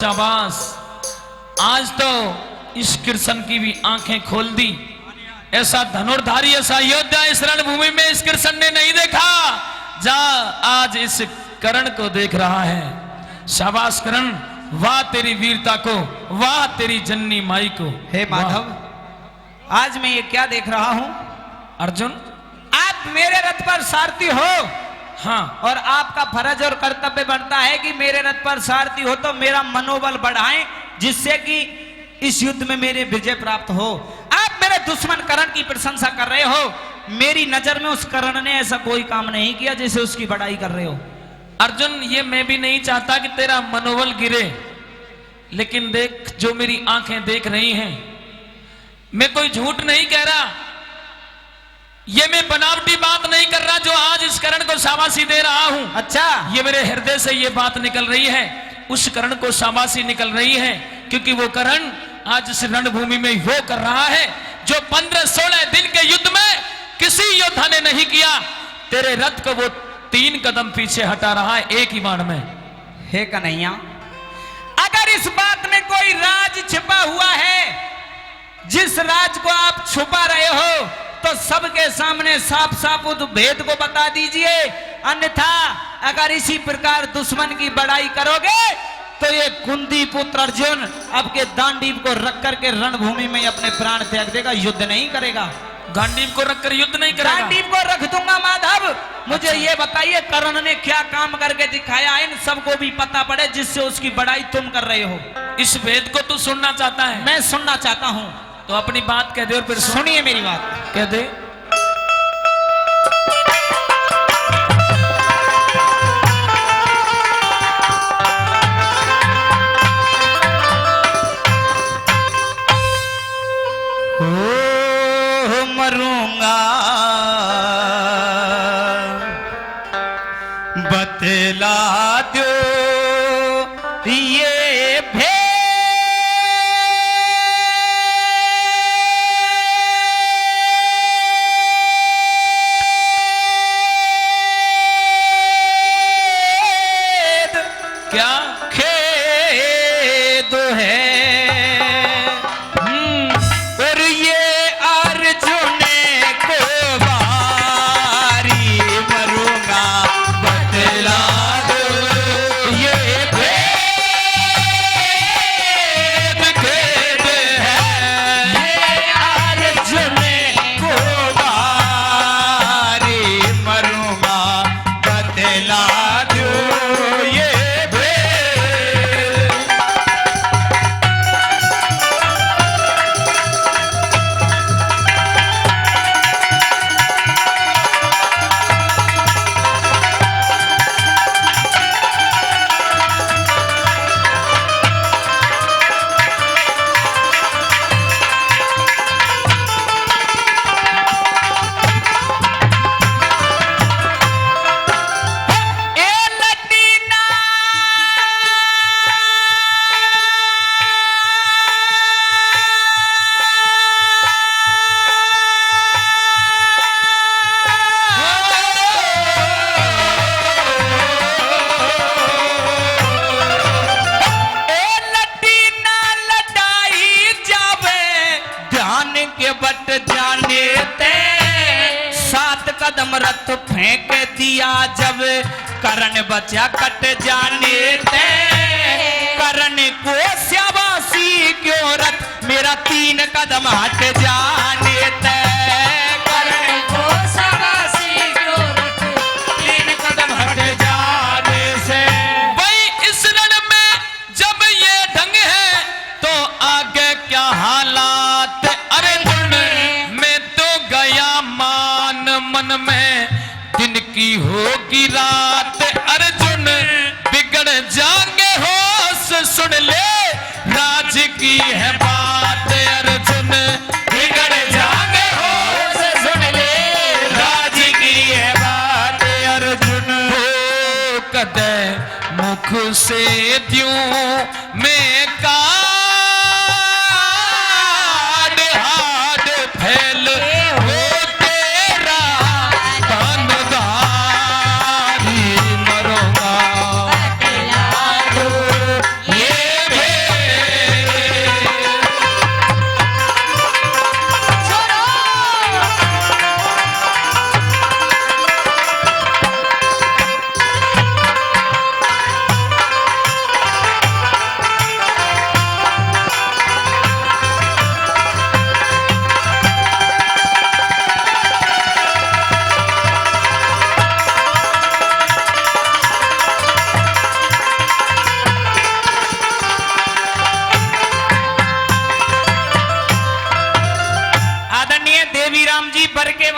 शाबाश, आज तो इस कृष्ण की भी आंखें खोल दी। ऐसा धनुर्धारी, ऐसा योद्धा इस रणभूमि में इस कृष्ण ने नहीं देखा, जा आज इस कर्ण को देख रहा है। शाबाश कर्ण, वाह तेरी वीरता को, वाह तेरी जननी माई को। हे माधव, आज मैं ये क्या देख रहा हूं? अर्जुन, आप मेरे रथ पर सारथी हो। हाँ, और आपका फर्ज और कर्तव्य बनता है कि मेरे रथ पर सारथी हो तो मेरा मनोबल बढ़ाएं, जिससे कि इस युद्ध में मेरे विजय प्राप्त हो। आप मेरे दुश्मन कर्ण की प्रशंसा कर रहे हो। मेरी नजर में उस कर्ण ने ऐसा कोई काम नहीं किया जिसे उसकी बड़ाई कर रहे हो। अर्जुन, ये मैं भी नहीं चाहता कि तेरा मनोबल गिरे, लेकिन देख जो मेरी आंखें देख रही हैं, मैं कोई झूठ नहीं कह रहा, ये मैं बनावटी बात नहीं कर रहा जो आज इस कर्ण को शाबाशी दे रहा हूं। अच्छा, ये मेरे हृदय से ये बात निकल रही है, उस कर्ण को शाबाशी निकल रही है, क्योंकि वो कर्ण आज इस रणभूमि में वो कर रहा है जो 15-16 दिन के युद्ध में किसी योद्धा ने नहीं किया। तेरे रथ को वो 3 कदम पीछे हटा रहा है एक ही बाण में। हे कन्हैया, अगर इस बात में कोई राज छिपा हुआ है, जिस राज को आप छुपा रहे हो, तो सबके सामने साफ साफ उस भेद को बता दीजिए, अन्यथा अगर इसी प्रकार दुश्मन की बड़ाई करोगे तो ये कुंती पुत्र अर्जुन आपके गांडीव को रख करके रणभूमि में अपने प्राण त्याग देगा, युद्ध नहीं करेगा। गांडीव को रखकर युद्ध नहीं करेगा? गांडीव को रख दूंगा माधव। मुझे अच्छा। ये बताइए कर्ण ने क्या काम करके दिखाया, इन सबको भी पता पड़े, जिससे उसकी बड़ाई तुम कर रहे हो। इस भेद को तू सुनना चाहता है? मैं सुनना चाहता हूं। तो अपनी बात कह दे और फिर सुनिए मेरी बात। कह दे। मरूंगा बतला दो ये भेद, क्या खेद है। और ये अर्जुन को बारी मरूंगा बतला दो ये भेद, खेद है। ये अर्जुन को बारी मरूंगा बतला दो ये भेद। ए लटीना ए लटीना लटाई जावे, ध्यान के बट जाने ते। 7 कदम रथ फेंक दिया जब, कर्ण बचा कट जाने ते। कर्ण को शाबाशी क्यों रथ मेरा 3 कदम हट जाने ते। कर्ण को शाबाशी क्यों रथ 3 कदम हट जाने से। भाई इस रण में जब ये ढंग है तो आगे क्या हालात? अरे मैं तो गया मान मन में, दिन की होगी रात। अर्जुन बिगड़ जाएंगे होश, सुन ले राज की है बात। अर्जुन बिगड़ जाएंगे होश, सुन ले राज की है बात। अर्जुन हो कदे मुख से द्यूं मैं काट, हाड फैल हो तेरा धनधारी मरूंगा ये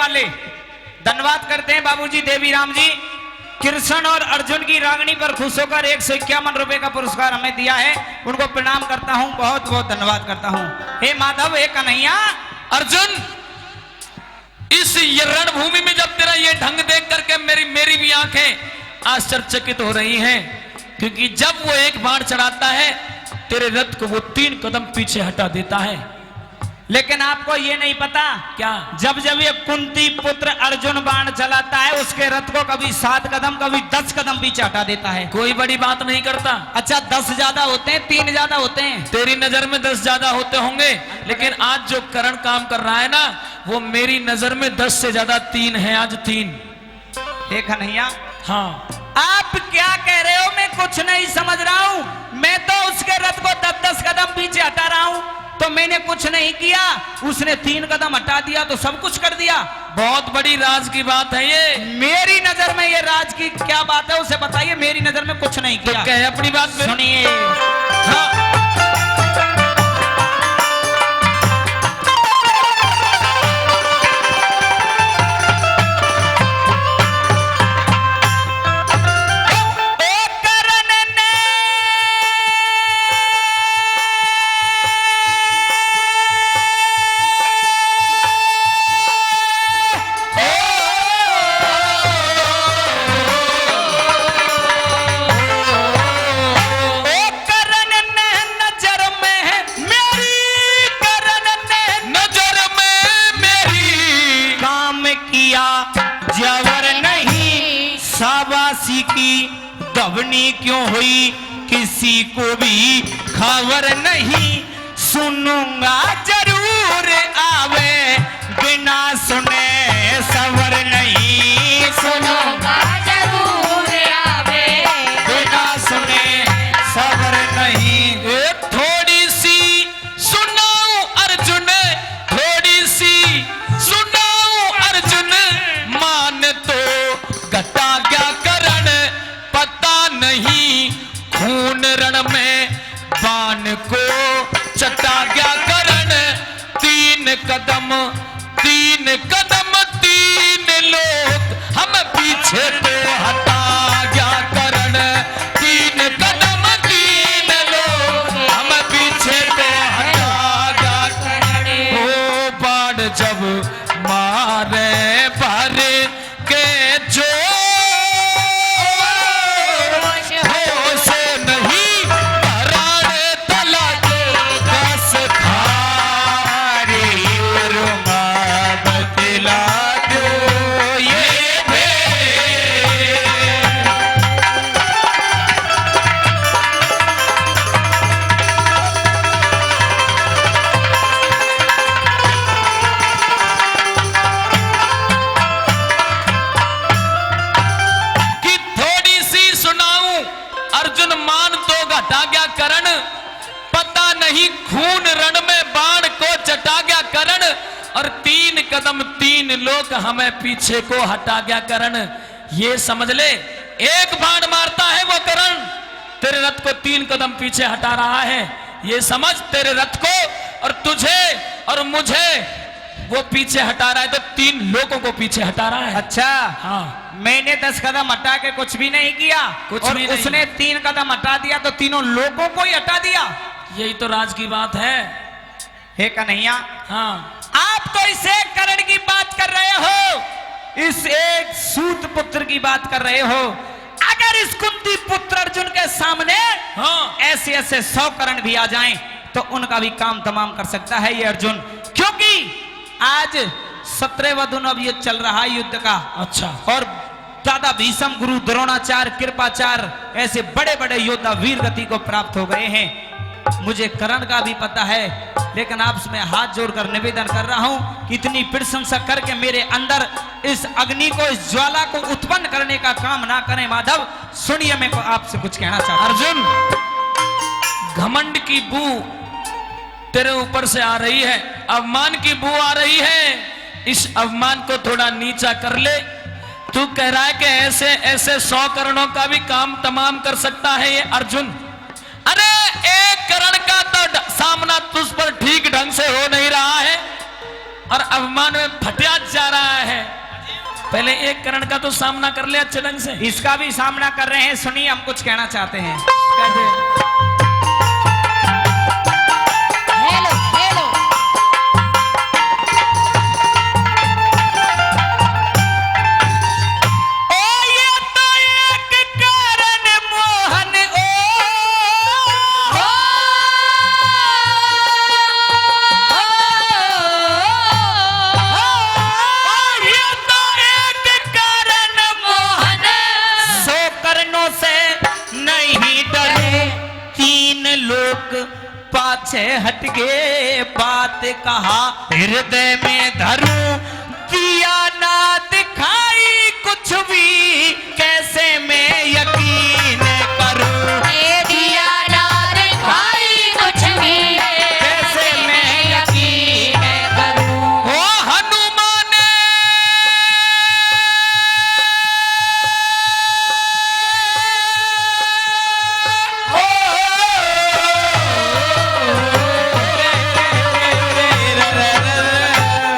वाले धन्यवाद करते हैं बाबूजी देवी राम जी। कृष्ण और अर्जुन की रागनी पर खुश होकर 151 रुपए का पुरस्कार हमें दिया है, उनको प्रणाम करता हूं, बहुत बहुत धन्यवाद करता हूं। हे माधव, हे कन्हैया। अर्जुन, इस ये रणभूमि में जब तेरा ये ढंग देख करके मेरी भी आंखें आश्चर्यचकित हो रही हैं, क्योंकि जब वो एक बाण चढ़ाता है तेरे रथ को वो 3 कदम पीछे हटा देता है। लेकिन आपको ये नहीं पता क्या? जब जब ये कुंती पुत्र अर्जुन बाण चलाता है उसके रथ को कभी 7 कदम कभी 10 कदम पीछे हटा देता है। कोई बड़ी बात नहीं करता। अच्छा, 10 ज्यादा होते हैं 3 ज्यादा होते हैं? तेरी नजर में 10 ज्यादा होते होंगे, लेकिन आज जो करण काम कर रहा है ना, वो मेरी नजर में 10 से ज्यादा 3 है। आज 3। देखा नैया? हाँ। आप क्या कह रहे हो? मैं कुछ नहीं समझ रहा हूं। मैं तो उसके रथ को 10-10 कदम पीछे हटा रहा हूं, तो मैंने कुछ नहीं किया, उसने 3 कदम हटा दिया तो सब कुछ कर दिया। बहुत बड़ी राज की बात है ये। मेरी नजर में ये राज की क्या बात है उसे बताइए। मेरी नजर में कुछ नहीं किया। तो कहे अपनी बात में। सुनिए। हाँ। शाबाशी की दबनी क्यों हुई किसी को भी खबर नहीं, सुनूंगा जरूर आवे बिना सुने सबर नहीं, सुनूंगा जरूर आवे बिना सुने सबर नहीं। थोड़ी सी सुनाऊं अर्जुन, थोड़ी सी सुनाऊं अर्जुन, मान तो घटा क्या करण पता नहीं, खून रण में बाण को चटा क्या करण, 3 कदम 3 कदम 3 लोग हम पीछे तो हटा क्या करण, 3 कदम 3 लोग हम पीछे तो हटा क्या करण। ओ बाण जब मारे भर के जो होश नहीं, करारे तला के 10 खारी रुमा बतला दो ये कि थोड़ी सी सुनाऊं अर्जुन, मान तो घटा गया करण, पता नहीं खून रण में बाण को चटा गया करण, और 3 कदम 3 लोग हमें पीछे को हटा गया करण। ये समझ ले, एक बाण मारता है वो करण, तेरे रथ को 3 कदम पीछे हटा रहा है। ये समझ, तेरे रथ को और तुझे और मुझे वो पीछे हटा रहा है, तो 3 लोगों को पीछे हटा रहा है। अच्छा, हाँ। मैंने 10 कदम हटा के कुछ भी नहीं किया, कुछ और भी नहीं। उसने 3 कदम हटा दिया तो तीनों लोगों को ही हटा दिया। यही तो राज की बात है। हे कन्हैया, हाँ। आप तो इस एक करण की बात कर रहे हो, इस एक सूत पुत्र की बात कर रहे हो। अगर इस कुंती पुत्र अर्जुन के सामने हाँ। ऐसे ऐसे 100 करण भी आ जाएं तो उनका भी काम तमाम कर सकता है ये अर्जुन, क्योंकि आज 17वां दिन अब ये चल रहा है युद्ध का। अच्छा। और दादा भीष्म, गुरु द्रोणाचार्य, कृपाचार्य, ऐसे बड़े बड़े योद्धा वीर गति को प्राप्त हो गए हैं। मुझे करण का भी पता है, लेकिन आपसे हाथ जोड़कर निवेदन कर रहा हूं कि इतनी प्रशंसा करके मेरे अंदर इस अग्नि को, इस ज्वाला को उत्पन्न करने का काम ना करें। माधव सुनिए, मैं आपसे कुछ कहना चाहता हूं। अर्जुन, घमंड की बू तेरे ऊपर से आ रही है, अवमान की बू आ रही है, इस अवमान को थोड़ा नीचा कर ले। तू कह रहा है कि ऐसे ऐसे 100 करणों का भी काम तमाम कर सकता है ये अर्जुन। अरे एक करण का तो सामना तुझ पर ठीक ढंग से हो नहीं रहा है, और अवमान में फटिया जा रहा है। पहले एक करण का तो सामना कर ले अच्छे ढंग से। इसका भी सामना कर रहे हैं, सुनिए हम कुछ कहना चाहते हैं। कह दे। हेलो हेलो ओ ये तो एक करण मोहन ये तो एक करण मोहन सौ करणों से नहीं डरे। तीन लोग पाछे हट गए, बात कहा हृदय में धरूं, दिया ना दिखाई कुछ भी, कैसे मैं यकीन करूं। दिया ना दिखाई कुछ भी, कैसे मैं यकीन करूं। ओ हनुमान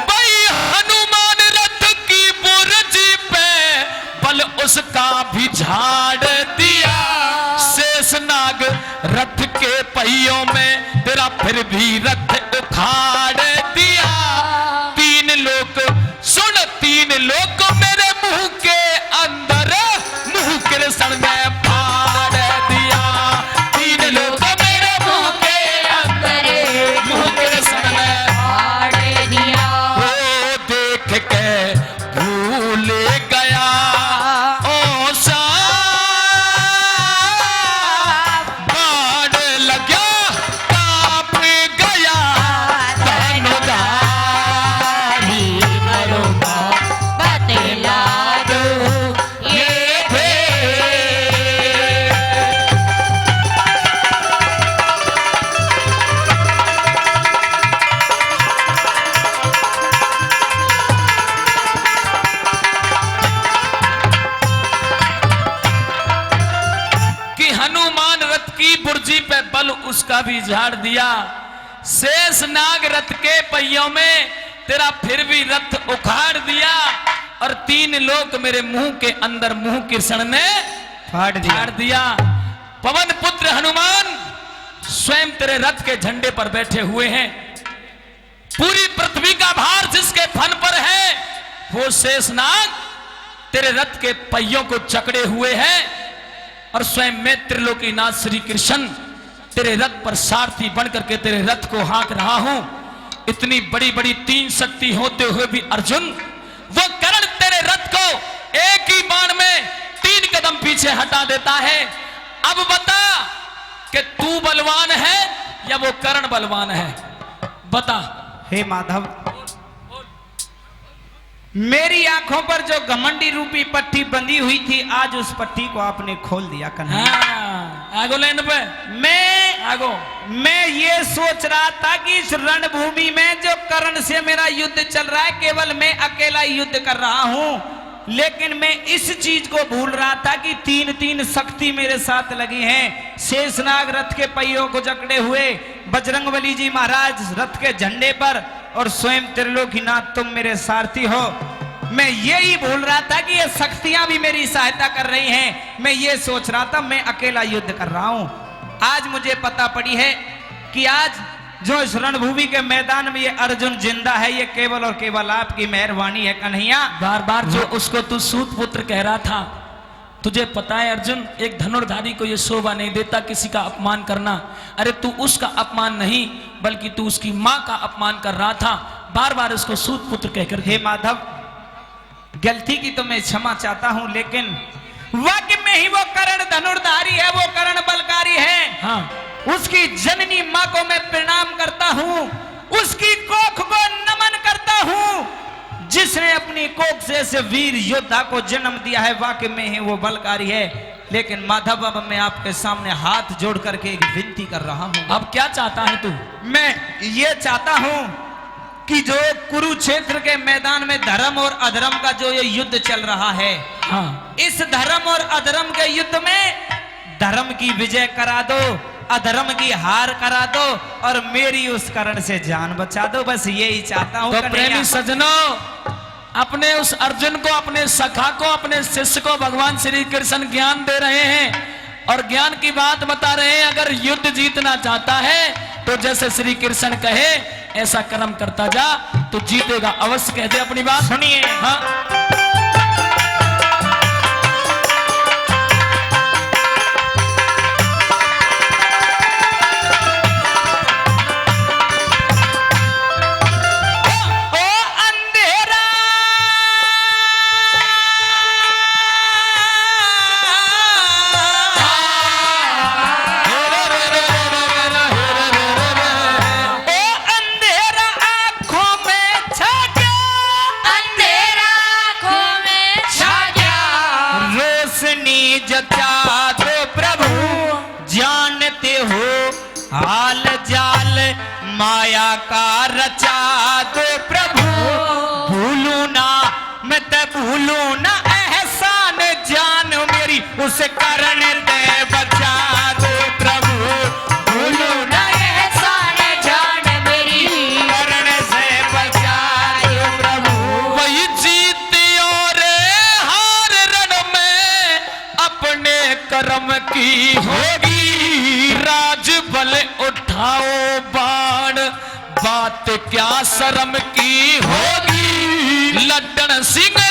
भाई हनुमान रथ की बुर्जी पे बल उसका भी झाड़ दिया। शेषनाग रथ के पहियों में तेरा फिर भी रथ उखाड़ दिया। तीन लोग सुन, तीन लोग मेरे मुंह के अंदर मुंह कृष्ण में फाड़ दिया। तीन लोग मेरे मुंह के अंदर मुंह कृष्ण में फाड़ दिया। वो देख के भूल गया ओ बाढ़ लगा, कांप गया धनुधारी मरुआ बतला दो ये भेद। कि हनुमान रथ की बुर्जी पे बल उसका भी झाड़ दिया। शेष नाग रथ के पहियों में तेरा फिर भी रथ उखाड़ दिया। और तीन लोग मेरे मुंह के अंदर मुंह कृष्ण ने फाड़ फाड़ दिया। पवन पुत्र हनुमान स्वयं तेरे रथ के झंडे पर बैठे हुए हैं। पूरी पृथ्वी का भार जिसके फन पर है वो शेषनाग तेरे रथ के पहियों को जकड़े हुए है। और स्वयं मैं त्रिलोकीनाथ श्री कृष्ण तेरे रथ पर सारथी बनकर के तेरे रथ को हाँक रहा हूं। इतनी बड़ी बड़ी तीन शक्ति होते हुए भी अर्जुन वो कर्ण तेरे रथ को एक ही बाण में 3 कदम पीछे हटा देता है। अब बता कि तू बलवान है या वो कर्ण बलवान है, बता। हे माधव, मेरी आंखों पर जो घमंडी रूपी पट्टी बंधी हुई थी, आज उस पट्टी को आपने खोल दिया कन्हैया। हाँ, आगो लैंड पे मैं ये सोच रहा था कि इस रणभूमि में जो कर्ण से मेरा युद्ध चल रहा है, केवल मैं अकेला युद्ध कर रहा हूं। लेकिन मैं इस चीज को भूल रहा था कि 3 शक्ति मेरे साथ लगी हैं। शेषनाग रथ के पहियों को जकड़े हुए, बजरंगबली जी महाराज रथ के झंडे पर, और स्वयं त्रिलोकीनाथ तुम मेरे सारथी हो। मैं यही भूल रहा था कि ये शक्तियां भी मेरी सहायता कर रही हैं। मैं ये सोच रहा था मैं अकेला युद्ध कर रहा हूं। आज मुझे पता पड़ी है कि आज जो इस रणभूमि के मैदान में ये अर्जुन जिंदा है, ये केवल और केवल आपकी मेहरबानी है कन्हैया। बार बार जो उसको तू सूत पुत्र कह रहा था, तुझे पता है अर्जुन, एक धनुर्धारी को ये शोभा नहीं देता किसी का अपमान करना। अरे तू उसका अपमान नहीं बल्कि तू उसकी माँ का अपमान कर रहा था। बार बार उसको सूत पुत्र कहकर। हे माधव, गलती की तो मैं क्षमा चाहता हूं, लेकिन वाकई में ही वो कर्ण धनुर्धारी है, वो कर्ण बलकारी है। हाँ, उसकी जननी माँ को मैं प्रणाम करता हूँ, उसकी कोख को नमन करता हूँ, जिसने अपनी कोख से ऐसे वीर योद्धा को जन्म दिया है। वाकई में ही वो बलकारी है। लेकिन माधव, अब मैं आपके सामने हाथ जोड़ करके एक विनती कर रहा हूँ। अब क्या चाहता है तू? मैं ये चाहता हूँ कि जो कुरुक्षेत्र के मैदान में धर्म और अधर्म का जो ये युद्ध चल रहा है, हाँ, इस धर्म और अधर्म के युद्ध में धर्म की विजय करा दो, अधर्म की हार करा दो, और मेरी उस कर्ण से जान बचा दो। बस यही चाहता हूँ तो कन्हैया। प्रेमी सजनों, अपने उस अर्जुन को, अपने सखा को, अपने शिष्य को भगवान श्री कृष्ण ज्ञान दे रहे हैं और ज्ञान की बात बता रहे हैं। अगर युद्ध जीतना चाहता है तो जैसे श्री कृष्ण कहे ऐसा कर्म करता जा तो जीतेगा अवश्य। कहते अपनी बात सुनिए। हाँ। जचा दो प्रभु जानते हो हाल जाल माया का रचा दो प्रभु। भूलू ना मैं ते भूलू ना एहसान जान मेरी उस कारण दे बचा दो प्रभु। भूलू ना एहसान जान मेरी कारण से बचा दो प्रभु। वही जीत और हार रण में अपने कर्म की होगी। राज बल उठाओ बाण बात क्या शर्म की होगी। लड्डन सिंह